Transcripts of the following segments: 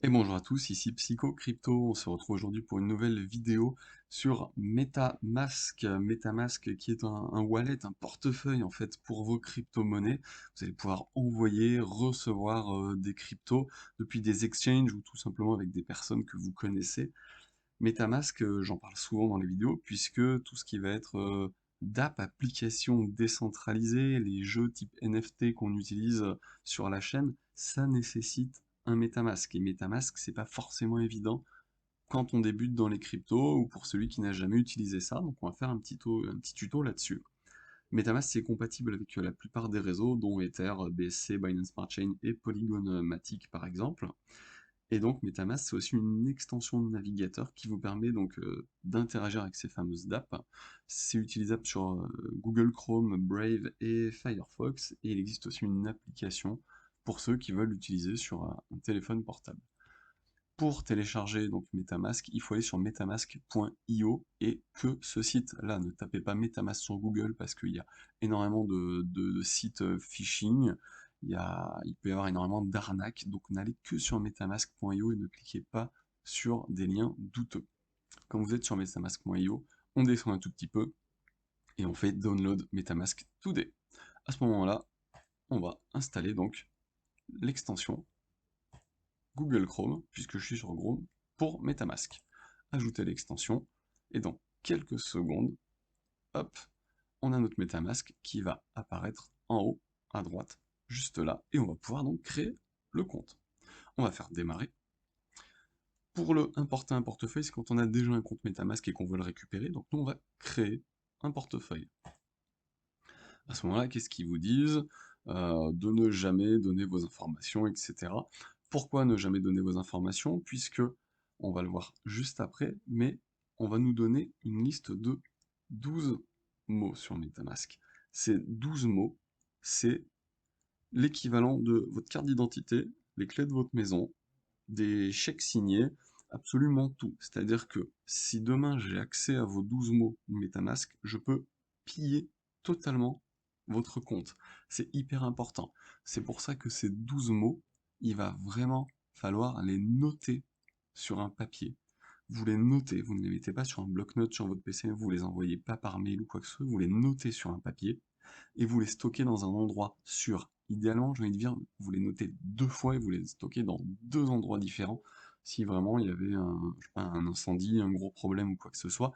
Et bonjour à tous, ici Psycho Crypto. On se retrouve aujourd'hui pour une nouvelle vidéo sur MetaMask. MetaMask qui est un wallet, un portefeuille en fait pour vos crypto-monnaies. Vous allez pouvoir envoyer, recevoir des cryptos depuis des exchanges ou tout simplement avec des personnes que vous connaissez. MetaMask, j'en parle souvent dans les vidéos puisque tout ce qui va être d'app, applications décentralisées, les jeux type NFT qu'on utilise sur la chaîne, ça nécessite un MetaMask. Et MetaMask, c'est pas forcément évident quand on débute dans les cryptos ou pour celui qui n'a jamais utilisé ça. Donc on va faire un petit tuto là-dessus. MetaMask, c'est compatible avec la plupart des réseaux, dont Ether, BSC, Binance Smart Chain et Polygon Matic par exemple. Et donc MetaMask, c'est aussi une extension de navigateur qui vous permet donc d'interagir avec ces fameuses dApps. C'est utilisable sur Google Chrome, Brave et Firefox, et il existe aussi une application pour ceux qui veulent l'utiliser sur un téléphone portable. Pour télécharger donc MetaMask, il faut aller sur metamask.io et que ce site-là. Ne tapez pas MetaMask sur Google parce qu'il y a énormément de sites phishing, il peut y avoir énormément d'arnaques, donc n'allez que sur metamask.io et ne cliquez pas sur des liens douteux. Quand vous êtes sur metamask.io, on descend un tout petit peu et on fait Download MetaMask Today. À ce moment-là, on va installer donc l'extension Google Chrome, puisque je suis sur Chrome, pour MetaMask. Ajouter l'extension, et dans quelques secondes, hop, on a notre MetaMask qui va apparaître en haut, à droite, juste là, et on va pouvoir donc créer le compte. On va faire démarrer. Pour le importer un portefeuille, c'est quand on a déjà un compte MetaMask et qu'on veut le récupérer, donc nous on va créer un portefeuille. À ce moment-là, qu'est-ce qu'ils vous disent? De ne jamais donner vos informations, etc. Pourquoi ne jamais donner vos informations? Puisque, on va le voir juste après, mais on va nous donner une liste de 12 mots sur MetaMask. Ces 12 mots, c'est l'équivalent de votre carte d'identité, les clés de votre maison, des chèques signés, absolument tout. C'est-à-dire que si demain j'ai accès à vos 12 mots MetaMask, je peux piller totalement votre compte. C'est hyper important. C'est pour ça que ces 12 mots, il va vraiment falloir les noter sur un papier. Vous les notez, vous ne les mettez pas sur un bloc-notes sur votre PC, vous les envoyez pas par mail ou quoi que ce soit, vous les notez sur un papier et vous les stockez dans un endroit sûr. Idéalement, j'ai envie de dire, vous les notez 2 fois et vous les stockez dans 2 endroits différents. Si vraiment il y avait je sais pas, un incendie, un gros problème ou quoi que ce soit,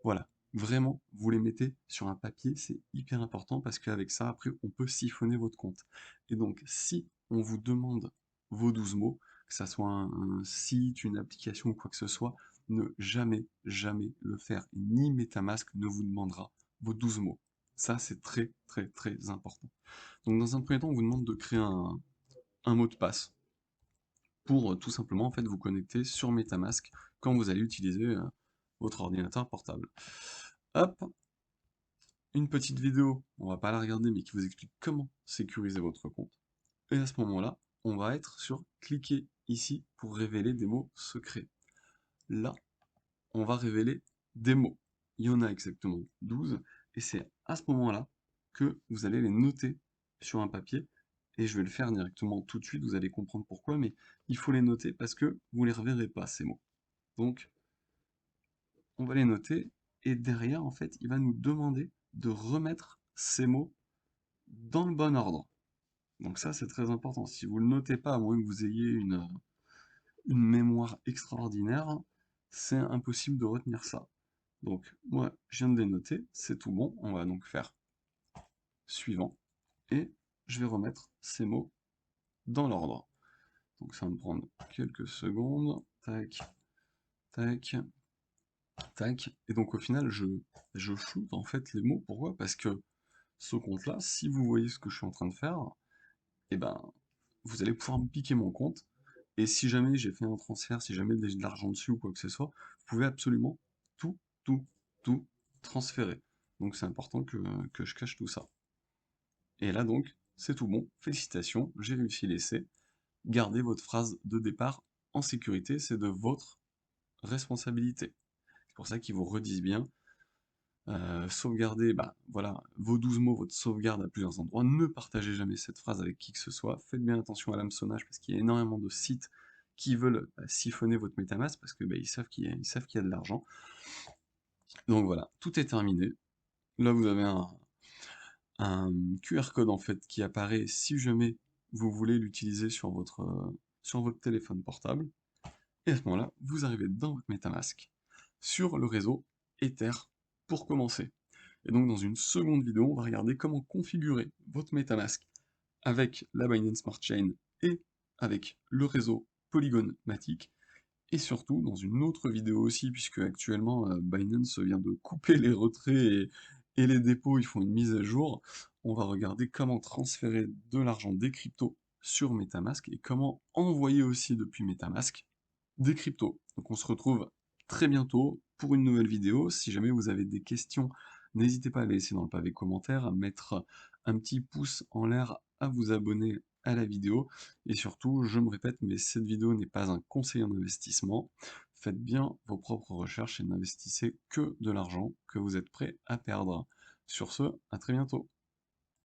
voilà. Vraiment, vous les mettez sur un papier, c'est hyper important parce qu'avec ça, après, on peut siphonner votre compte. Et donc, si on vous demande vos 12 mots, que ça soit un site, une application ou quoi que ce soit, ne jamais, jamais le faire. Ni MetaMask ne vous demandera vos 12 mots. Ça, c'est très, très, très important. Donc, dans un premier temps, on vous demande de créer un mot de passe pour tout simplement en fait, vous connecter sur MetaMask quand vous allez utiliser votre ordinateur portable. Hop, une petite vidéo, on va pas la regarder, mais qui vous explique comment sécuriser votre compte. Et à ce moment-là, on va être sur cliquer ici pour révéler des mots secrets. Là, on va révéler des mots. Il y en a exactement 12, et c'est à ce moment-là que vous allez les noter sur un papier, et je vais le faire directement tout de suite, vous allez comprendre pourquoi, mais il faut les noter parce que vous ne les reverrez pas, ces mots. Donc, on va les noter, et derrière, en fait, il va nous demander de remettre ces mots dans le bon ordre. Donc ça, c'est très important. Si vous ne le notez pas, à moins que vous ayez une mémoire extraordinaire, c'est impossible de retenir ça. Donc moi, je viens de les noter, c'est tout bon. On va donc faire suivant, et je vais remettre ces mots dans l'ordre. Donc ça va me prendre quelques secondes. Tac, tac, tac. Et donc au final, je floute en fait les mots. Pourquoi? Parce que ce compte-là, si vous voyez ce que je suis en train de faire, eh ben, vous allez pouvoir me piquer mon compte. Et si jamais j'ai fait un transfert, si jamais j'ai de l'argent dessus ou quoi que ce soit, vous pouvez absolument tout, tout, tout transférer. Donc c'est important que je cache tout ça. Et là donc, c'est tout bon. Félicitations, j'ai réussi l'essai. Gardez votre phrase de départ en sécurité, c'est de votre responsabilité. C'est pour ça qu'ils vous redisent bien. Sauvegarder, bah, voilà, vos 12 mots, votre sauvegarde à plusieurs endroits. Ne partagez jamais cette phrase avec qui que ce soit. Faites bien attention à l'hameçonnage parce qu'il y a énormément de sites qui veulent siphonner votre MetaMask parce que bah, ils savent qu'il y a de l'argent. Donc voilà, tout est terminé. Là, vous avez un QR code en fait qui apparaît si jamais vous voulez l'utiliser sur votre téléphone portable. Et à ce moment-là, vous arrivez dans votre MetaMask sur le réseau Ether pour commencer. Et donc dans une seconde vidéo, on va regarder comment configurer votre MetaMask avec la Binance Smart Chain et avec le réseau Polygon Matic. Et surtout, dans une autre vidéo aussi, puisque actuellement Binance vient de couper les retraits et les dépôts, ils font une mise à jour, on va regarder comment transférer de l'argent des cryptos sur MetaMask et comment envoyer aussi depuis MetaMask des cryptos. Donc on se retrouve très bientôt pour une nouvelle vidéo. Si jamais vous avez des questions, n'hésitez pas à les laisser dans le pavé commentaire, à mettre un petit pouce en l'air, à vous abonner à la vidéo. Et surtout, je me répète, mais cette vidéo n'est pas un conseil en investissement. Faites bien vos propres recherches et n'investissez que de l'argent que vous êtes prêt à perdre. Sur ce, à très bientôt.